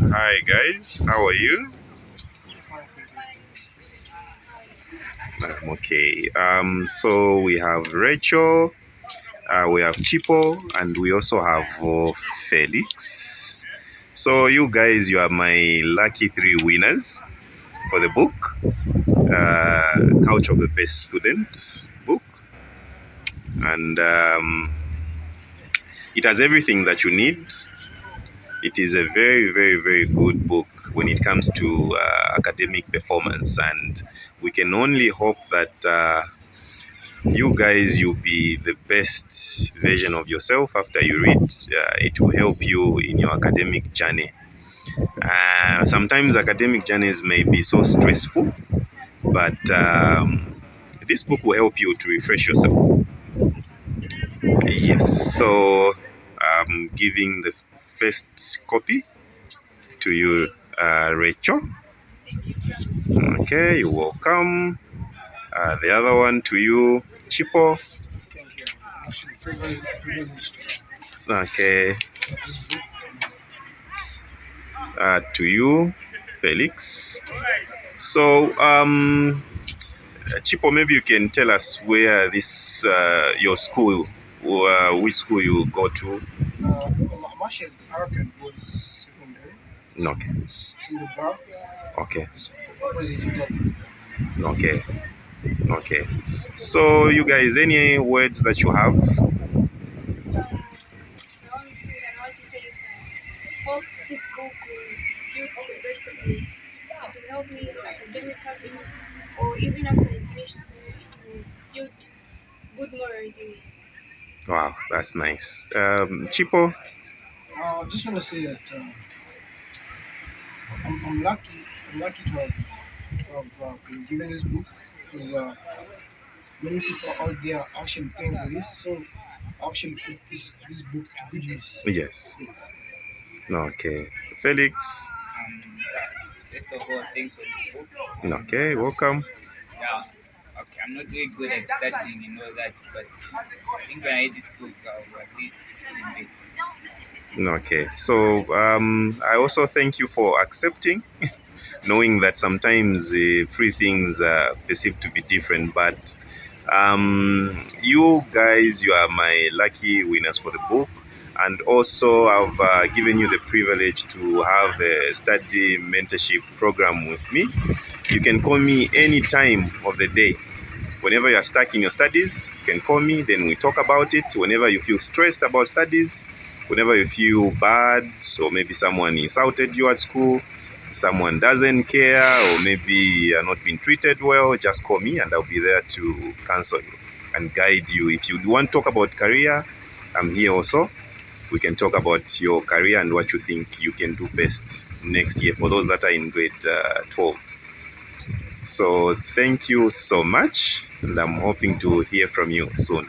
Hi guys, how are you? I'm okay. So we have Rachel, we have Chipo, and we also have Felix. So you guys, you are my lucky three winners for the book, Couch of the Best Student book, and it has everything that you need. It is a very, very, very good book when it comes to academic performance, and we can only hope that you guys, you'll be the best version of yourself after you read. It will help you in your academic journey. Sometimes academic journeys may be so stressful, but this book will help you to refresh yourself. Yes, so I'm giving the first copy to you, Rachel. Okay, you're welcome. The other one to you, Chipo. Thank you. Actually, privileged. Okay, This book, to you, Felix. So, Chipo, maybe you can tell us where this your school, which school you go to. I'm actually Arakan Boys Secondary. Okay, It's in the bar. okay, It's opposite Italy. okay, okay. So, you guys, any words that you have? The only thing that I want to say is that hope this book will build the rest of me. It will help me academically, or even after I finish school, it will build good morals in me. Wow, that's nice. Chipo. I just want to say that I'm lucky. I'm lucky to have been given this book because many people out there are actually paying for this. So I actually put this book to good use. Yes. Okay. Felix. First of all, thanks for this book. Okay, welcome. Yeah, okay, I'm not very good at studying and all that, but I think when I read this book, I'll at least feel it. Okay, so I also thank you for accepting, knowing that sometimes three things are perceived to be different, but you guys, you are my lucky winners for the book. And also, I've given you the privilege to have a study mentorship program with me. You can call me any time of the day. Whenever you are stuck in your studies, you can call me, then we talk about it. Whenever you feel stressed about studies, whenever you feel bad, or maybe someone insulted you at school, someone doesn't care, or maybe you're not being treated well, just call me and I'll be there to counsel you and guide you. If you want to talk about career, I'm here also. We can talk about your career and what you think you can do best next year for those that are in grade 12. So thank you so much, and I'm hoping to hear from you soon.